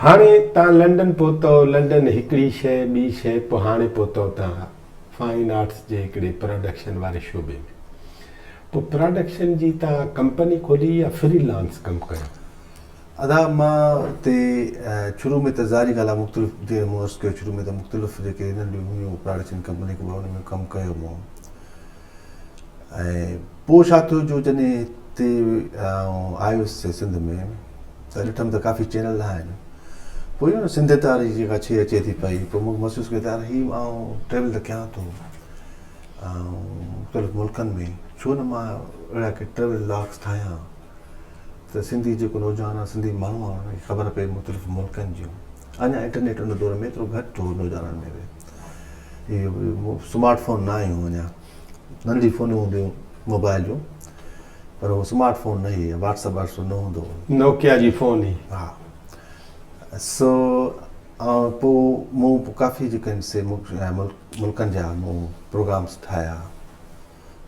हाणे तव्हां लंडन पहुतो, लंडन हिकिड़ी शइ ॿी शइ, पोइ हाणे पहुतो तव्हां फाइन आर्ट्स जे हिकिड़े प्रोडक्शन वारे शोबे में। पोइ प्रोडक्शन जी तव्हां कंपनी खोली या फ्रीलांस कमु कयो? अदा मां हिते शुरू में त ज़ारी ॻाल्हि आहे मुख़्तलिफ़ देरि मूं अर्ज़ु कयो, शुरू में त मुख़्तलिफ़ जेके नंढियूं हुयूं प्रोडक्शन कंपनी को उन में कमु कयो मूं। ऐं पोइ छा थियो जो जॾहिं हिते आयुसि सिंध में त ॾिठमि त काफ़ी चैनल आहिनि। पोइ इहो न सिंधियत वारी जेका शइ अचे थी पई, पोइ मूंखे महसूसु कयो त यार हीउ आउं ट्रेवल त कयां थो मुख़्तलिफ़ मुल्कनि में, छो न मां अहिड़ा के ट्रेवल व्लॉग्स ठाहियां त सिंधी जेको नौजवान आहे, सिंधी माण्हू आहे, हुनखे ख़बर पए मुख़्तलिफ़ मुल्कनि जूं। अञा इंटरनेट उन दौर में एतिरो घटि हो नौजवाननि में बि, इहे स्मार्टफोन न आहियूं, अञा नंढी फ़ोनूं हूंदियूं मोबाइल जूं, पर उहो स्मार्टफोन न हुई, व्हाट्सअप न हूंदो हो, नोकिया जी फ़ोन हुई। हा। सो पोइ मूं काफ़ी जेके आहिनि से मुल्कनि जा मूं प्रोग्राम्स ठाहिया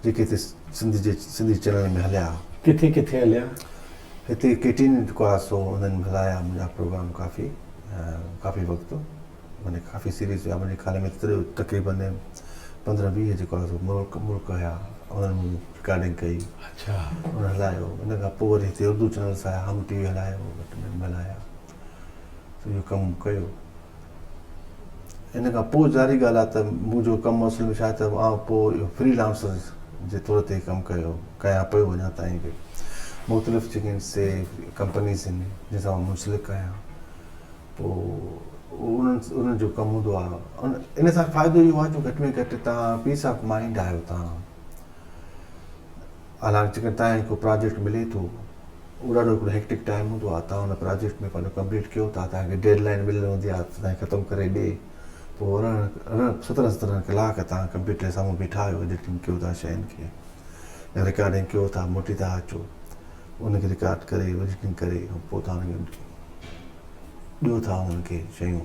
जेके हिते सिंधी चैनल में हलिया। किथे किथे हलिया? हिते केटीन जेको आहे सो उन्हनि हलाया मुंहिंजा प्रोग्राम काफ़ी वक़्तु, माने काफ़ी सीरीज़ हुआ मुंहिंजे ख़्याल में तक़रीबन 15-20 जेको आहे सो मुल्क हुया, उन्हनि मूं रिकॉर्डिंग कई। अच्छा। उन हलायो। इन खां पोइ वरी हिते उर्दू चैनल्स आया, हम टीवी हलायो, हलाया, त इहो कमु कयो। इन खां पोइ ज़ारी ॻाल्हि आहे त मुंहिंजो कमु असल में छा त आउं पोइ इहो फ्रीलांसर जे तौर ते कमु कयां पियो अञा ताईं बि। मुख़्तलिफ़ जेके आहिनि से कंपनीज़ आहिनि जंहिंसां मां मुंसलिक आहियां, पोइ उन्हनि जो कमु हूंदो आहे। इन सां फ़ाइदो इहो आहे जो घटि में घटि तव्हां पीस ऑफ माइंड आहियो। तव्हां हालांकि जेकॾहिं तव्हांखे को प्रोजेक्ट मिले थो, उहो ॾाढो हिकिड़ो हेक्टिक टाइम हूंदो आहे, तव्हां हुन प्रोजेक्ट में पंहिंजो कंप्लीट कयो था, तव्हांखे डेडलाइन मिलियल हूंदी आहे, तव्हांखे ख़तमु करे ॾे, पोइ 17 कलाक तव्हां कंप्यूटर जे साम्हूं बीठा आहियो, एडिटिंग कयो था शयुनि खे, या रिकॉर्डिंग कयो था, मोटी था अचो, उनखे रिकॉर्ड करे एडिटिंग करे पोइ तव्हां हुनखे ॾियो था उन्हनि खे शयूं।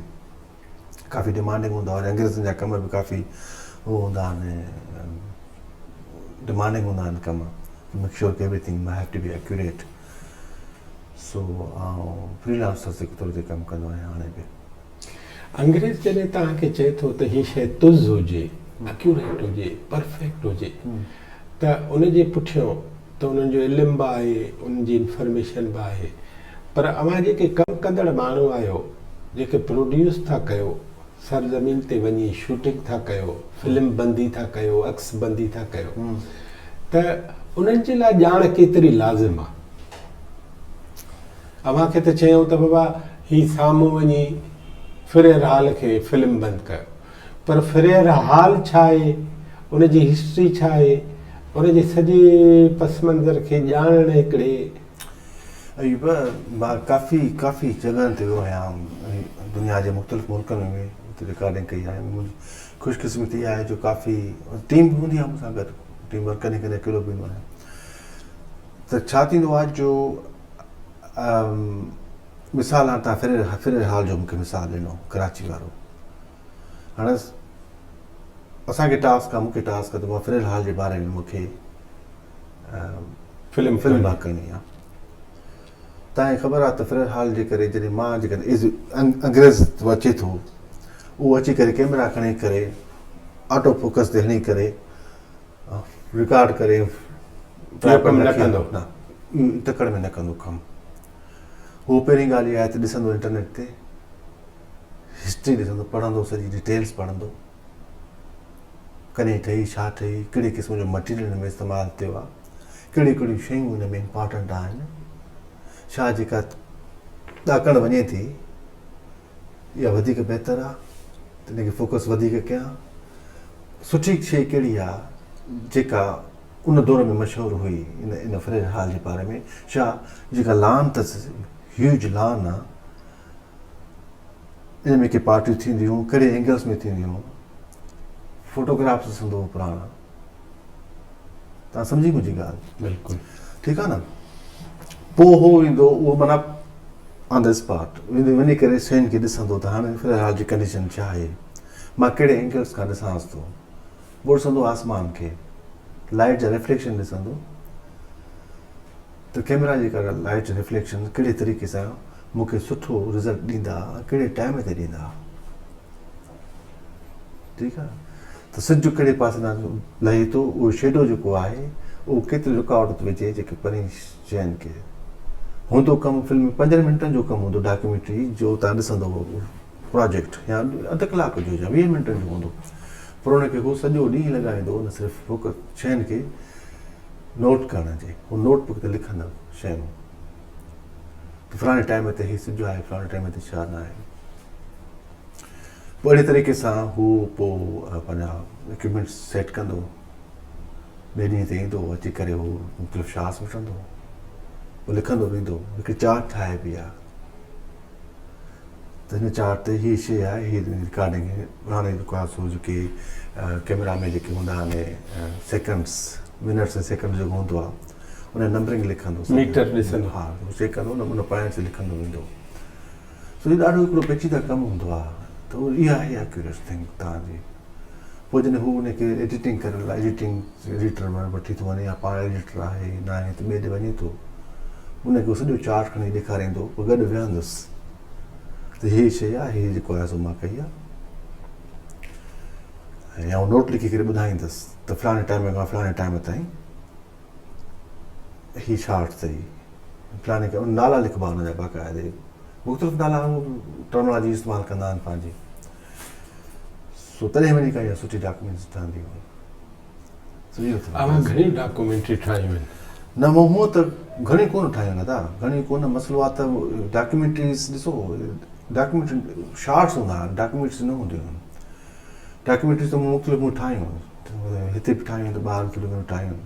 काफ़ी डिमांडिंग हूंदा आहिनि, अंग्रेज़नि जा कम बि काफ़ी उहो हूंदा आहिनि, डिमांडिंग हूंदा आहिनि कम, मेक श्योर कि everything have to be accurate. So आउं फ्रीलांसर जे तौर ते कमु कंदो आहियां हाणे बि। अंग्रेज़ जॾहिं तव्हांखे चए थो त हीअ शइ तुज़ हुजे, एक्यूरेट हुजे, परफेक्ट हुजे, त उनजे पुठियों त उन्हनि जो इल्मु बि आहे, उनजी इंफॉर्मेशन बि आहे, पर अव्हां जेके कमु कंदड़ माण्हू आहियो, जेके प्रोड्यूस था कयो, सरज़मीन ते वञी शूटिंग था कयो, फिल्म बंदी था कयो, अक्स बंदी था कयो, त उन्हनि जे लाइ ॼाण केतिरी लाज़िम आहे? अव्हांखे त चयूं त बाबा हीउ साम्हूं वञी फिरियल हाल खे फिल्म बंदि कयो, पर फिरियल हाल छा आहे, उनजी हिस्ट्री छा आहे, उनजे सॼे पस मंज़र खे ॼाणण हिकिड़े। मां काफ़ी जॻहनि ते वियो आहियां, दुनिया जे मुख़्तलिफ़ मुल्कनि में हुते रिकॉर्डिंग कई आहे। मुंहिंजी ख़ुशकिस्मती आहे जो काफ़ी टीम बि हूंदी आहे मूंसां गॾु, टीम वर्क कॾहिं अकेलो बि ईंदो आहियां। त छा थींदो आहे जो मिसाल हाणे तव्हां फिरियल हाल जो मूंखे मिसाल ॾिनो, कराची वारो। हाणे असांखे टास्क आहे, मूंखे टास्क आहे त मां फिरियल हाल जे बारे में मूंखे फिल्म बार करणी आहे। तव्हांखे ख़बर आहे त फिरियल हाल जे करे जॾहिं मां जेकॾहिं अंग्रेज़ अचे थो, उहो अची करे कैमरा खणी करे ऑटो फोकस ते हणी करे रिकॉर्ड करे तकड़ में न कंदो कमु। उहो पहिरीं ॻाल्हि इहा आहे त ॾिसंदो इंटरनेट ते हिस्ट्री ॾिसंदो, पढ़ंदो, सॼी डिटेल्स पढ़ंदो, कॾहिं ठही, छा ठही, कहिड़े क़िस्म जो मटीरियल हिन में इस्तेमालु थियो आहे, कहिड़ियूं कहिड़ियूं शयूं हिन में इम्पॉर्टेंट आहिनि, छा जेका ॾाकणु वञे थी इहा वधीक बहितर आहे त हिनखे फोकस वधीक कयां, सुठी शइ कहिड़ी आहे जेका उन दौर में मशहूरु हुई इन फिरियल हाल जे बारे में, छा जेका लान अथसि, ह्यूज लान आहे, इन में के पार्टियूं थींदियूं, कहिड़े एंगल्स में थींदियूं, फोटोग्राफ्स ॾिसंदो पुराणा। तव्हां सम्झी मुंहिंजी ॻाल्हि? बिल्कुलु ठीकु आहे न। पोइ उहो ईंदो, उहो माना ऑन द स्पॉट वञी करे शयुनि खे ॾिसंदो त हाणे फिलहाल हाल जी कंडीशन छा आहे, मां कहिड़े एंगल्स खां ॾिसांसि थो। पोइ ॾिसंदो आसमान खे, लाइट जा रिफ्लेक्शन ॾिसंदो त कैमरा जेका लाइट रिफ्लेक्शन कहिड़े तरीक़े सां मूंखे सुठो रिज़ल्ट ॾींदा, कहिड़े टाइम ते ॾींदा, ठीकु आहे। त सिज कहिड़े पासे न लहे थो, उहो शेडो जेको आहे उहो केतिरी रुकावट थो विझे जेके परे शयुनि खे। हूंदो कमु फिल्म 5 मिंटनि जो कमु हूंदो, डॉक्यूमेंट्री जो तव्हां ॾिसंदव प्रोजेक्ट, या अधु कलाक जो या 20 मिंटनि जो हूंदो, पर हुनखे हू सॼो ॾींहुं लॻाईंदो न सिर्फ़ु हिकु शयुनि खे नोट करण जे, हू नोटबुक ते लिखंदव शयूं, फलाणे टाइम ते हीउ सिजु आहे, फलाणे टाइम ते छा न आहे। पोइ अहिड़े तरीक़े सां हू पोइ पंहिंजा इक्विपमेंट्स सेट कंदो, ॿिए ॾींहं ते ईंदो, अची करे हू मुख़्तलिफ़ शार्ट्स वठंदो, पोइ लिखंदो वेंदो, हिकिड़ी चार्ट ठाहे बि आहे, त हिन चार्ट ते हीअ शइ आहे, हीअ रिकॉर्डिंग हाणे जेको आहे सो जेके कैमरा में जेके हूंदा आहिनि सेकेंड्स, मिनट्स ऐं सेकेंड जेको हूंदो आहे उन नंबरिंग लिखंदो, मीटर ॾिसंदो, हा चेक कंदो न, उन पॉइंट ते लिखंदो वेंदो। सो हीउ ॾाढो हिकिड़ो पेचीदा कमु हूंदो आहे, त उहो इहा आहे एक्यूरेट थिंग तव्हांजी। पोइ जॾहिं हू हुनखे एडिटिंग करण लाइ एडिटर वठी थो वञे, या पाण एडिटर आहे न आहे त ॿिए ॾे वञे थो, हुनखे सॼो चार्ट खणी ॾेखारींदो, पोइ गॾु विहंदुसि त हीअ शइ आहे, हीअ जेको आहे सो मां कई आहे, या हू नोट लिखी करे ॿुधाईंदुसि त फलाणे टाइम खां फलाणे टाइम ताईं हीअ शार्ट अथई, फलाणे खे नाला लिखबा हुनजा बाक़ाइदे, मुख़्तलिफ़ नाला टर्मिनोलॉजी इस्तेमालु कंदा आहिनि पंहिंजी, सो तॾहिं वञी करे सुठी डॉक्यूमेंट्स ठहंदी हुई। घणी डॉक्यूमेंट्री ठाहियूं आहिनि? न हूअं त घणी कोन ठाहियूं आहिनि दादा, घणी कोन, मसइलो आहे त डॉक्यूमेंट्रीज़ ॾिसो, डॉक्यूमेंट्री शार्ट्स हूंदा हुआ, डॉक्यूमेंट्रीज़ न हूंदियूं आहिनि। डॉक्यूमेंट्रीज़ त मुख़्तलिफ़ ठाहियूं, हिते बि ठाहियूं त ॿाहिरि फिल्मूं ठाहियूं,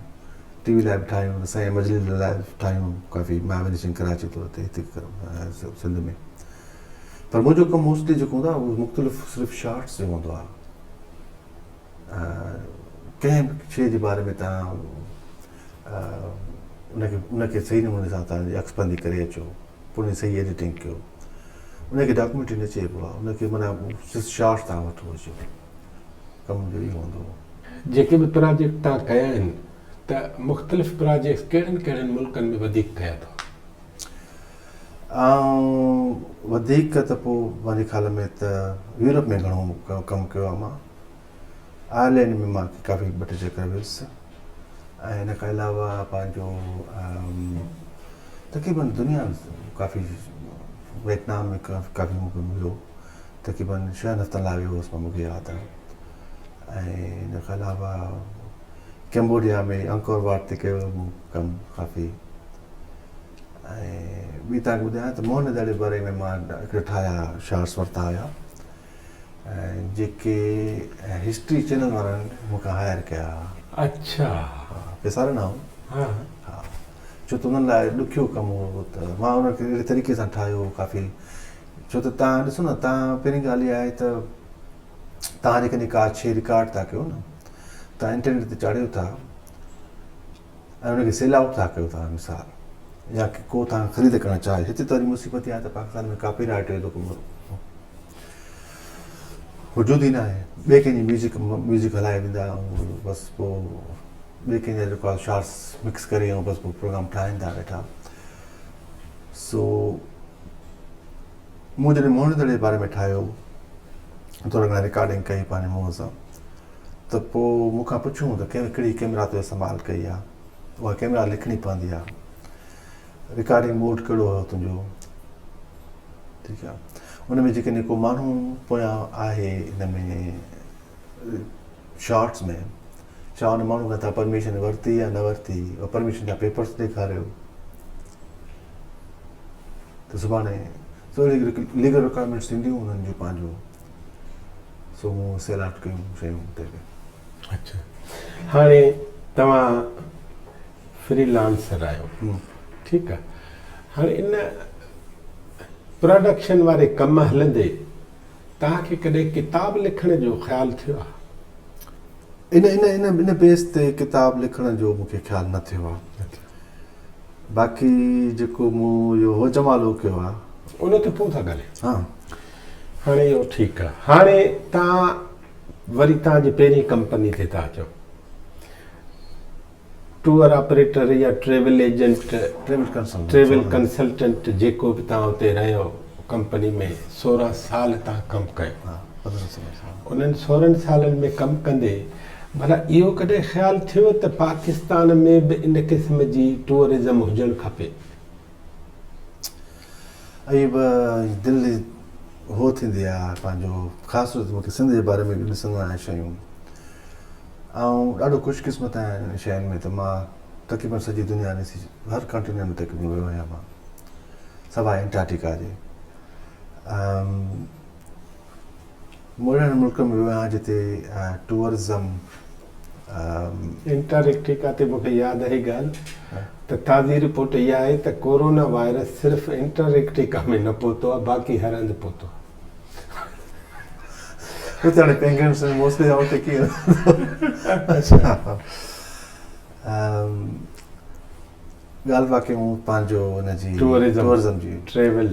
टीवी लाइ बि ठाहियूं, साईं मजलिस लाइ बि ठाहियूं, काफ़ी मां सिंह कराची तो हिते सिंध में। पर मुंहिंजो कमु मोस्टली जेको हूंदो आहे उहो मुख़्तलिफ़ सिर्फ़ु शार्ट्स जो हूंदो आहे। कंहिं बि शइ जे बारे में तव्हां उनखे सही नमूने सां तव्हां अक्सबंदी करे अचो, पोइ उनजी सही एडिटिंग कयो, उनखे डॉक्यूमेंट्री न चइबो आहे, उनखे माना शार्ट्स तव्हां वठो अचो, कमु जो इहो हूंदो। जेके बि प्रोजेक्ट तव्हां कया आहिनि त मुख़्तलिफ़ प्रोजेक्ट्स कहिड़नि मुल्कनि में वधीक कया अथव? वधीक त पोइ मुंहिंजे ख़्याल में त यूरोप में घणो कमु कयो आहे मां, आयरलैंड में मां काफ़ी 2 चकर वियुसि, ऐं हिन खां अलावा पंहिंजो तक़रीबन दुनिया काफ़ी, वियतनाम में काफ़ी मूंखे मिलियो, तक़रीबन 6 हफ़्तनि लाइ वियो हुउसि मां, मूंखे यादि आहे। ऐं हिन खां अलावा कैम्बोडिया में अंकोर वाट ते कयो मूं कमु काफ़ी। ऐं ॿी तव्हांखे ॿुधायां त मोहनजोदड़ो बारे में मां हिकिड़े ठाहिया शार्ट्स वरिता हुया, ऐं जेके हिस्ट्री चैनल वारनि मूंखां हायर कया। अच्छा, पैसा ॾिना हो? हा हा, छो त उन्हनि लाइ ॾुखियो कमु हो, त मां उनखे अहिड़े तरीक़े सां ठाहियो काफ़ी, छो त तव्हां ॾिसो न, तव्हां पहिरीं ॻाल्हि इहा आहे त तव्हां जेकॾहिं का शइ रिकॉर्ड था कयो न, तव्हां इंटरनेट ते चाढ़ियो था ऐं उनखे सेल आउट था कयो था, मिसाल या को तव्हां ख़रीद करणु चाहे, हिते त वरी मुसीबत आहे त पाकिस्तान में कॉपीराइट जो को वजूद ई न आहे, ॿिए कंहिंजी म्यूज़िक हलाए ॾींदा ऐं बसि पोइ ॿिए कंहिंजा जेको आहे शार्ट्स मिक्स करे ऐं बसि पोइ प्रोग्राम ठाहींदा वेठा। सो मूं जॾहिं मोहनजोदड़ो जे बारे में ठाहियो, थोरा घणा रिकॉर्डिंग कई पंहिंजे मुंहं सां, त पोइ मूंखां पुछूं त कहिड़ी कैमरा ते इस्तेमालु कई आहे, उहा कैमरा लिखणी पवंदी आहे, रिकॉर्डिंग मोड कहिड़ो हुयो तुंहिंजो, ठीकु आहे। उन में जेकॾहिं को माण्हू पोयां आहे हिन में शॉर्ट्स में, छा उन माण्हू खां तव्हां परमिशन वरिती या न वरिती, और परमिशन जा पेपर्स ॾेखारियो, त सुभाणे लीगल रिक्वायरमेंट्स ईंदियूं उन्हनि जूं पंहिंजो, सो मूं सेल आउट कयूं शयूं हुते। अच्छा, हाणे तव्हां फ्रीलांसर आहियो, ठीकु आहे, हाणे इन प्रोडक्शन वारे कम हलंदे तव्हांखे कॾहिं किताब लिखण जो ख़्यालु थियो आहे? इन बेस ते किताब लिखण जो मूंखे ख़्यालु न थियो आहे। बाक़ी जेको मूं इहो हो जमालो कयो आहे उन ते पोइ था ॻाल्हायूं। हा, हाणे इहो ठीकु आहे। हाणे तव्हां वरी तव्हांजी पहिरीं कंपनी ते था अचो, टूर ऑपरेटर या travel agent travel consultant consultant जेको बि तव्हां उते रहियो कंपनी में 16 साल तव्हां कमु कयो हा 15 साल उन्हनि 16 सालनि में कमु कंदे भला इहो कॾहिं ख़्यालु थियो त पाकिस्तान में बि इन क़िस्म जी टूरिज़म हुजणु खपे ऐं दिल्ली हो थींदी आहे पंहिंजो ख़ासि तौर ते मूंखे सिंध जे बारे में ॾिसंदो आहियां शयूं ऐं ॾाढो ख़ुशकिस्मत आहियां इन शयुनि में त मां तक़रीबन सॼी दुनिया ॾिसी हर कंटिनेंट में तक़रीबन वियो आहियां मां सवाइ एंटार्क्टिका जे मोड़नि मुल्क में वियो आहियां जिते टूरिज़म एंटार्क्टिका ते मूंखे यादि आहे ॻाल्हि त ताज़ी रिपोर्ट इहा आहे त कोरोना वायरस सिर्फ़ु एंटार्क्टिका में न पहुतो आहे बाक़ी हर हंधि पहुतो हुते हाणे पेंगुइन्स मोस्टली हुते कीअं ॻाल्हि बाक़ी पंहिंजो हुनजी टूरिज़म जी ट्रेवल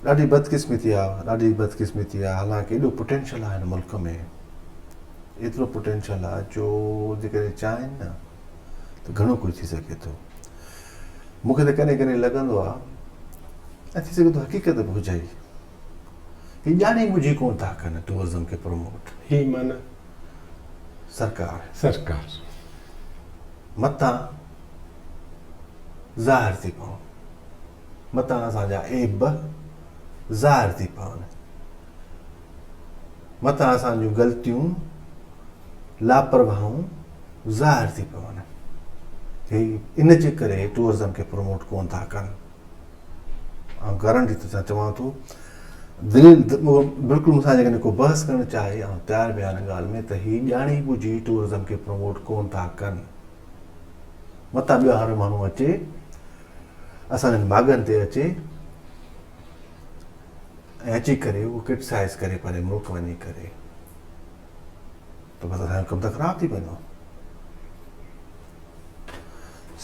ॾाढी बदकिस्मती आहे हालांकि एॾो पोटेंशियल आहे हिन मुल्क में एतिरो पोटेंशियल आहे जो जेकॾहिं चाहिनि न त घणो कुझु थी सघे थो मूंखे त कॾहिं कॾहिं लॻंदो आहे ऐं थी सघे थो हक़ीक़त बि हुजे ही ॼाणी बुझी कोन था कनि टूरिज़म खे प्रमोट ही माना सरकार मथां ज़ाहिर थी पवनि मथां असांजा ऐब ज़ाहिर थी पवनि मथां असांजूं ग़लतियूं लापरवाहूं ज़ाहिर थी पवनि इन जे करे टूरिज़म खे प्रमोट कोन था कनि ऐं गारंटी सां चवां थो बिल्कुलु मूंसां जेकॾहिं को बहस करणु चाहे ऐं तयारु बि आहे हिन ॻाल्हि में त हीउ ॼाणी बुझी टूरिज़म खे प्रमोट कोन था कनि मथां ॿियो हर माण्हू अचे असांजनि बाग़नि ते अचे ऐं अची करे उहो क्रिटिसाइज़ करे पंहिंजे मुल्क वञी करे त बसि असांजो कमु त ख़राबु थी वेंदो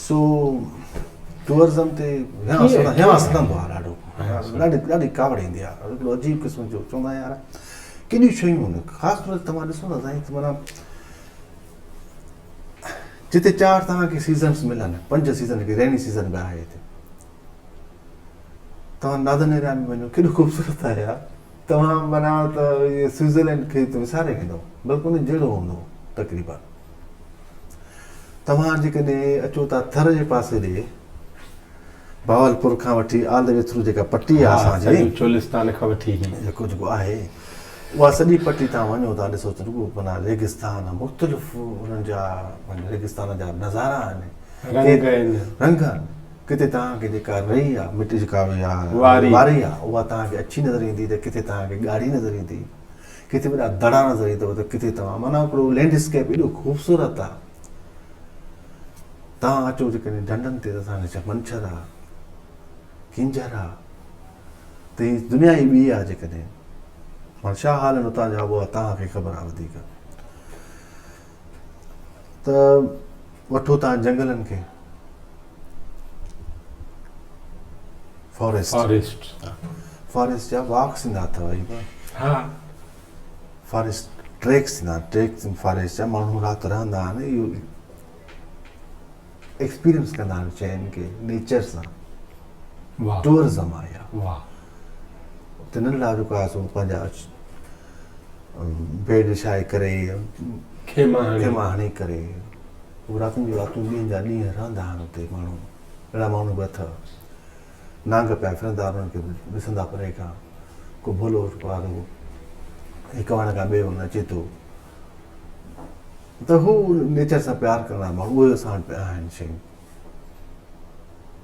सो टूरिज़म ते सदंदो आहे ॾाढी कावड़ ईंदी आहे हिकिड़ो अजीब क़िस्म जो चवंदा आहिनि यार केॾियूं शयूं आहिनि ख़ासि तौर ते तव्हां ॾिसो न साईं त माना जिते 4 तव्हांखे सीज़न्स मिलनि 5 सीज़न के रेनी सीज़न बि आहे हिते तव्हां नादन एरिया में वञो केॾो ख़ूबसूरत आहे यार तव्हां माना त इहे स्विट्ज़रलैंड खे त विसारे वेंदो बिल्कुलु जहिड़ो हूंदो तक़रीबन तव्हां जेकॾहिं अचो था थर जे पासे ॾे भावलपुर खां वठी ऑल द वे थ्रू जेका पट्टी आहे असांजी चोलिस्तान खां वठी जेको आहे उहा सॼी पट्टी तव्हां वञो था ॾिसो त रुॻो माना रेगिस्तान मुख़्तलिफ़ उन्हनि जा रेगिस्तान जा नज़ारा आहिनि रंग आहिनि किथे तव्हांखे जेका रही आहे मिटी जेका वारी आहे उहा तव्हांखे अछी नज़र ईंदी त किथे तव्हांखे ॻाढ़ी नज़र ईंदी किथे वॾा दड़ा नज़र ईंदव त किथे तव्हां माना हिकिड़ो लैंडस्केप एॾो ख़ूबसूरत आहे तव्हां अचो जेकॾहिं ढंढनि ते त असांखे छा मंछर आहे किंजर आहे त हीअ दुनिया ई ॿी आहे जेकॾहिं हाणे छा हाल आहिनि हुतां जा उहा तव्हांखे ख़बर आहे वधीक त वठो तव्हां जंगलनि खे फॉरेस्ट जा वॉक्स ईंदा अथव फॉरेस्ट ट्रैक्स ईंदा ट्रैक्स फॉरेस्ट जा माण्हू राति रहंदा आहिनि इहो एक्सपीरियंस कंदा आहिनि शयुनि खे नेचर सां टूरिज़म आहे त नंढड़ा जेको आहे सो पंहिंजा बेड छाए करे खेमा हणी करे रातिनि जी रातियूं ॾींहंनि जा ॾींहं रहंदा आहिनि हुते माण्हू अहिड़ा माण्हू बि अथव नांग पिया फिरंदा उन्हनि खे ॾिसंदा परे खां को भोलो वारो हिकु वण खां ॿिए वण अचे थो त हू नेचर सां प्यारु करणा माण्हू उहे असां वटि आहिनि शयूं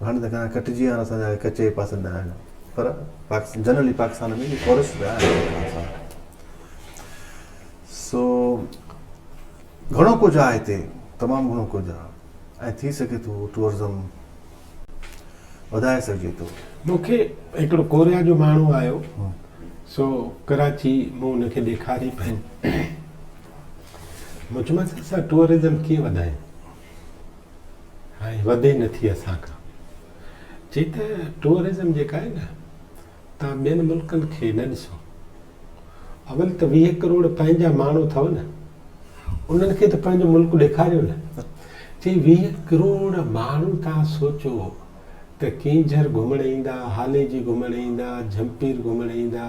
हाणे त घणा कटिजी विया आहिनि असांजा कचे पासे न आहिनि पर जनरली पाकिस्तान में फॉरेस्ट बि आहिनि सो घणो कुझु आहे हिते तमामु घणो कुझु आहे ऐं थी सघे थो टूरिज़म वधाए सघे थो मूंखे हिकिड़ो कोरिया जो माण्हू आयो सो कराची मूं हुनखे ॾेखारी पई मूं चयोमांसि असां टूरिज़म कीअं वधायूं हाणे वधे नथी असांखां चई त टूरिज़म जेका आहे न तव्हां ॿियनि मुल्कनि खे न ॾिसो अवल त 20 करोड़ पंहिंजा माण्हू अथव न उन्हनि खे त पंहिंजो मुल्क ॾेखारियो न चई 20 करोड़ माण्हू तव्हां सोचो त केंझर घुमण ईंदा, हाले जी घुमण ईंदा, झंपीर घुमण ईंदा,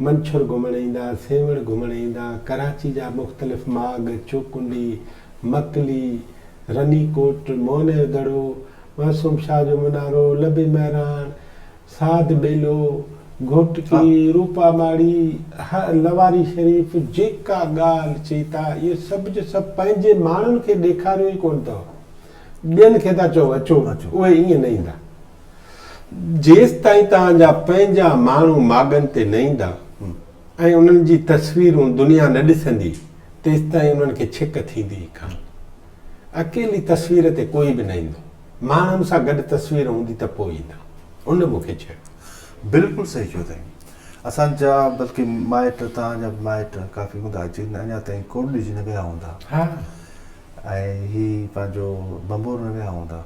मंछर घुमण ईंदा, सेवण घुमण ईंदा, कराची जा मुख़्तलिफ़ माग, चौकुंडी, मकली, रनीकोट, मोने दड़ो, मासूम शाह जो मुनारो, लबे महरान, साध बेलो, घोटकी, रूपा माड़ी, लवारी शरीफ़, जेका ॻाल्हि चई था इहे सभु जो सभु पंहिंजे माण्हुनि खे ॾेखारियो ई कोन अथव, ॿियनि खे था चओ अचो, उहे ईअं न ईंदा। जेसि ताईं तव्हांजा पंहिंजा माण्हू माॻनि ते न ईंदा ऐं उन्हनि जी तस्वीरूं दुनिया न ॾिसंदी, तेसि ताईं उन्हनि खे छिक थींदी ई कान। अकेली तस्वीर ते कोई बि न ईंदो, माण्हुनि सां गॾु तस्वीर हूंदी त पोइ ईंदा। उन मूंखे चयो। बिल्कुलु सही चयो अथई। असांजा बल्कि माइट, तव्हांजा माइट काफ़ी हूंदा जिन अञा ताईं कोड ॾिसी न विया हूंदा, हा, ऐं ही पंहिंजो बंबोर न विया हूंदा,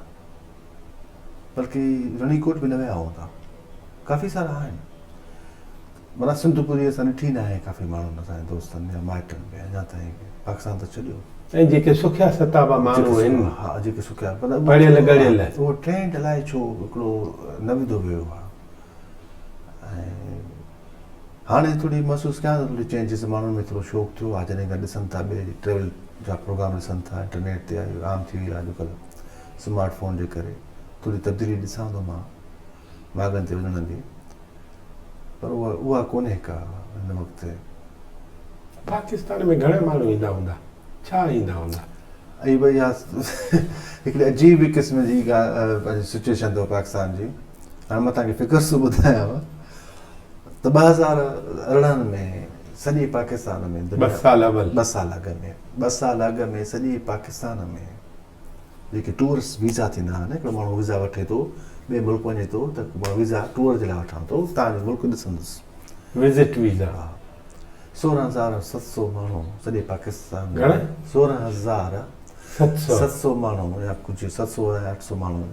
बल्कि रनीकोट बि न विया हूंदा, काफ़ी सारा आहिनि। माना सिंधुपुरी असां ॾिठी न आहे काफ़ी माण्हुनि असांजे दोस्तनि या माइटनि में अञा ताईं पाकिस्तान त छॾियो। ऐं जेके सुखिया सताबा माण्हू आहिनि, हा, जेके सुखिया पढ़ियल गढ़ियल, उहो ट्रेंड अलाए छो हिकिड़ो न विधो वियो आहे। ऐं हाणे थोरी महसूसु कयां थो, थोरी चेंजिस माण्हुनि में थोरो शौक़ु थियो आहे, जॾहिं खां ॾिसनि था ॿिए ट्रेवल जा प्रोग्राम ॾिसनि था, इंटरनेट ते आयो आम थी वई आहे अॼुकल्ह स्मार्टफोन जे करे, थोरी तब्दीली ॾिसां थो मां माॻनि ते वञण जी, पर उहा कोन्हे का हिन वक़्तु। पाकिस्तान में घणा माण्हू ईंदा हूंदा, छा ईंदा हूंदा? ऐं भई हिकिड़ी अजीब ई क़िस्म जी सिचुएशन अथव पाकिस्तान जी। हाणे मां तव्हांखे फिगर्स ॿुधायांव त 2018 में सॼे पाकिस्तान में 2 साल अॻु में सॼे पाकिस्तान में जेके टूरिस्ट वीज़ा थींदा आहिनि, हिकिड़ो माण्हू वीज़ा वठे थो, ॿिए मुल्क वञे थो त वीज़ा टूर जे लाइ वठां थो, तव्हांजो मुल्क ॾिसंदुसि, विज़िट वीज़ा। 16,700 माण्हू सॼे पाकिस्तान में, घणा? 16,700 माण्हू या कुझु 700 या 800 माण्हू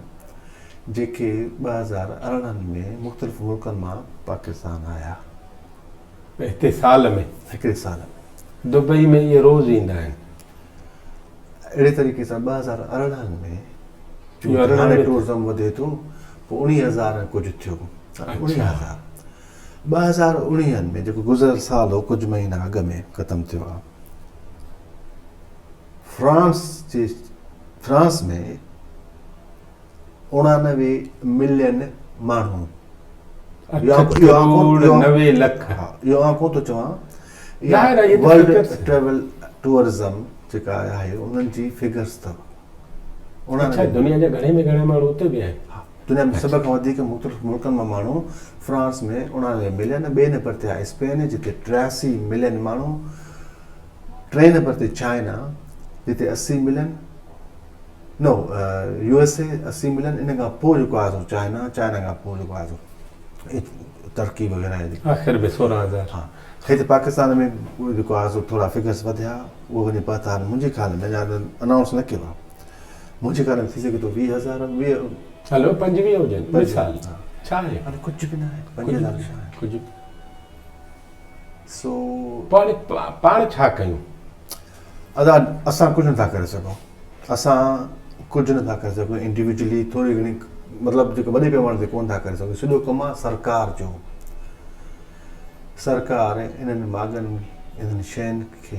जेके 2018 में मुख़्तलिफ़ मुल्कनि मां पाकिस्तान आया हिते साल में, हिकिड़े साल में। दुबई में इहे रोज़ ईंदा आहिनि। अहिड़े तरीक़े सां 2018 में हाणे टूरिज़म वधे थो, पोइ 19,000 कुझु थियो, 19,000 2019 में जेको गुज़िरियल साल हो, कुझु महीना अॻु में ख़तमु थियो आहे। फ्रांस में 89 मिलियन माण्हू, 90 लख, इहो आंकड़ो थो चवां, वर्ल्ड ट्रेवल टूरिज़म जेका आहे उन्हनि जी फिगर्स अथव। अच्छा, दुनिया जा घणे में घणे माण्हू उते बि आहिनि। दुनिया में सभ खां वधीक मुख़्तलिफ़ मुल्कनि मां माण्हू फ्रांस में 89 मिलियन, ॿिए नंबर ते आहे स्पेन जिते 83 मिलियन माण्हू, 3 नंबर ते चाइना जिते 80 मिलियन, USA 80 मिलियन, इन खां पोइ जेको आहे चाइना खां पोइ जेको आहे तरक़ी वग़ैरह आख़िर में 16,000। हा, हिते पाकिस्तान में जेको आहे थोरा फिगर्स वधिया, उहो वञी पता हाणे मुंहिंजे ख़्याल में अञा अनाउंस न कयो आहे, मुंहिंजे ख़्याल में थी सघे थो 20,000 हलो 25 हुजनि, मिसाल छा आहे, हाणे कुझु बि न आहे, 5,000 छा आहे कुझु। सो पाण छा कयूं? असां कुझु नथा करे सघूं, असां कुझु नथा करे सघूं इंडिविजुअली, थोरी घणी मतिलबु जेको वॾे पैमाने ते कोन था करे सघूं। सॼो कमु आहे सरकार जो। सरकार इन्हनि माॻनि, इन्हनि शयुनि खे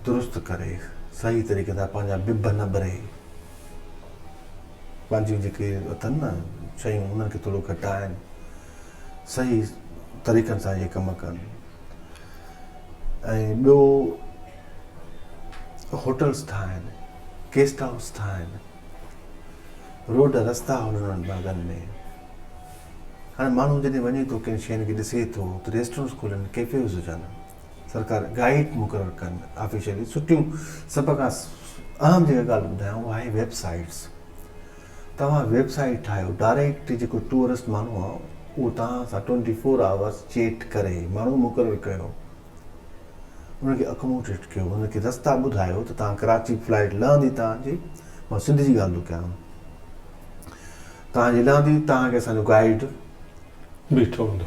दुरुस्त करे, सही तरीक़े सां पंहिंजा बिब न भरे, पंहिंजियूं जेके अथनि न शयूं उन्हनि खे थोरो घटाइनि, सही तरीक़नि सां इहे कमु कनि। ऐं ॿियो होटल्स ठाहिनि, गेस्ट हाउस ठाहिनि, रोड रस्ता हुननि बागनि में। हाणे माण्हू जॾहिं वञे थो कंहिं शयुनि खे ॾिसे थो त रेस्टोरेंट्स खोलनि, कैफेज़ हुजनि, सरकार गाइड मुक़ररु कनि ऑफिशियली सुठियूं। सभ खां अहम जेका ॻाल्हि ॿुधायां उहा आहे वेबसाइट्स। तव्हां वेबसाइट ठाहियो, डायरेक्ट जेको टूरिस्ट माण्हू आहे उहो तव्हां सां 24 आवर्स चेट करे, माण्हू मुक़ररु कयो, उनखे अकोमोडेट कयो, उनखे रस्ता ॿुधायो त तव्हां कराची फ्लाइट लहंदी तव्हांजी, मां सिंधी जी ॻाल्हि थो कयां, तव्हांजी लहंदी, तव्हांखे असांजो गाइड बीठो हूंदो।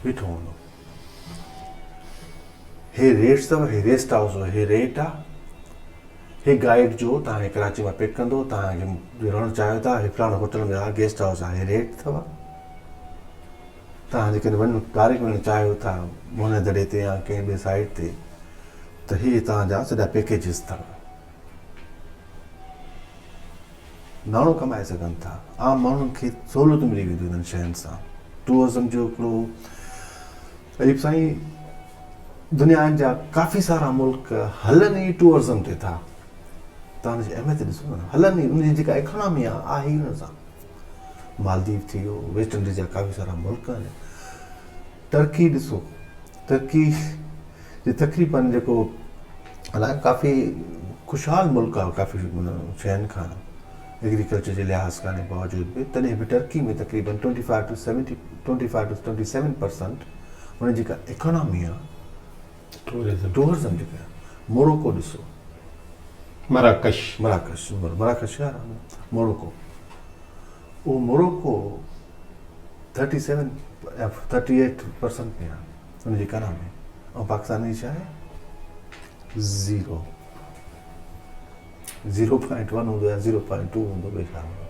हे रेट्स अथव, हे रेस्ट हाउस, हे रेट आहे, हे गाइड जो तव्हांखे कराची मां पिक कंदो, तव्हांखे रहणु चाहियो था, फलाणे होटल में आहे, गेस्ट हाउस आहे, रेट अथव। तव्हां जेकॾहिं वञो डायरेक्ट वञणु चाहियो था हुन दड़े ते या कंहिं ॿिए साइड ते, त हे तव्हांजा सॼा पैकेजिस अथव। नाणो कमाए सघनि था, आम माण्हुनि खे सहूलियतूं मिली वेंदियूं इन्हनि शयुनि सां। टूरिज़म जो हिकिड़ो अजीब साईं, दुनिया जा काफ़ी सारा मुल्क हलनि ई टूरिज़म ते था। तव्हां हुनजी अहमियत ॾिसो न, हलनि ई उनजी जेका इकोनॉमी आहे ई हुन सां। मालदीव थी वियो, वेस्ट इंडीज़ जा काफ़ी सारा मुल्क आहिनि। टर्की ॾिसो, टर्की जे तक़रीबन जेको अलाए काफ़ी ख़ुशहाल मुल्क आहे काफ़ी शयुनि खां, एग्रीकल्चर जे लिहाज़ खां बावजूद बि, तॾहिं बि टर्की में तक़रीबन 25 to 27% हुन जेका इकोनॉमी आहे टूरिज़म जेका आहे। मोरक्को ॾिसो, मराकश शहर आहे मोरक्को, उहो मोरक्को 38% में आहे हुनजी इकोनॉमी, ऐं पाकिस्तान जी छा आहे 0.1 हूंदो या 0.2 हूंदो, ॿिए छा हूंदो।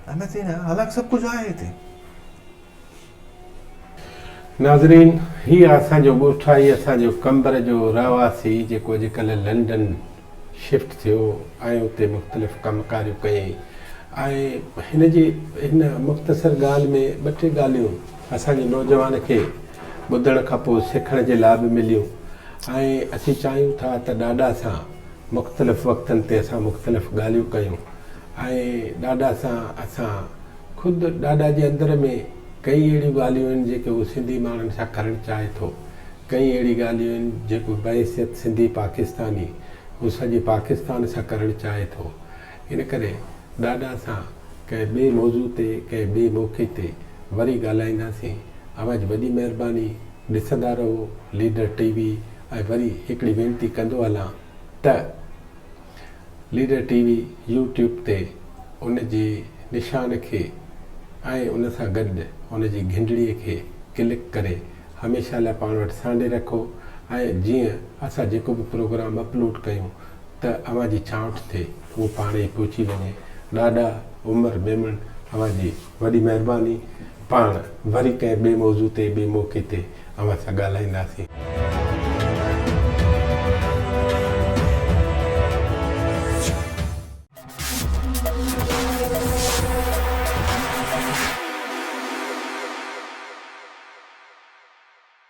अहमियत ई न, हालांकि सभु कुझु आहे हिते। नाज़रीन, हीअ असांजो ॻोठु आहे, हीअ असांजो कंबर जो रहवासी जेको अॼुकल्ह लंडन शिफ्ट थियो ऐं उते मुख़्तलिफ़ कमकारियूं कयईं। ऐं हिन मुख़्तसर ॻाल्हि में 2-3 ॻाल्हियूं असांजे नौजवान खे ॿुधण खां पोइ सिखण जे लाइ बि मिलियूं। ऐं असीं चाहियूं था त ॾाॾा सां मुख़्तलिफ़ वक़्तनि ते असां मुख़्तलिफ़ ॻाल्हियूं कयूं। ऐं ॾाॾा सां असां ख़ुदि ॾाॾा जे अंदर में कई अहिड़ियूं ॻाल्हियूं आहिनि जेके उहो सिंधी माण्हुनि सां करणु चाहे थो। कई अहिड़ी ॻाल्हियूं आहिनि जेको बहसियत सिंधी पाकिस्तानी हू सॼे पाकिस्तान सां करणु चाहे थो। इन करे ॾाॾा सां कंहिं ॿिए मौज़ू ते, कंहिं ॿिए मौक़े ते वरी ॻाल्हाईंदासीं। अवाज़ वॾी महिरबानी, ॾिसंदा रहो लीडर टीवी। ऐं वरी हिकिड़ी वेनती कंदो हलां त लीडर टीवी यूट्यूब ते उन जे निशान खे ऐं उन सां गॾु उन जी घिंडड़ीअ खे क्लिक करे हमेशह लाइ पाण वटि सांडे रखो। ऐं जीअं असां जेको बि प्रोग्राम अपलोड कयूं त अव्हां जी छांवट थिए उहो पाण ई पहुची वञे। ॾाढा उमिरि मेमण अव्हां जी वॾी महिरबानी। पाण वरी कंहिं ॿिए मौज़ू ते, ॿिए मौक़े ते अव्हां सां ॻाल्हाईंदासीं।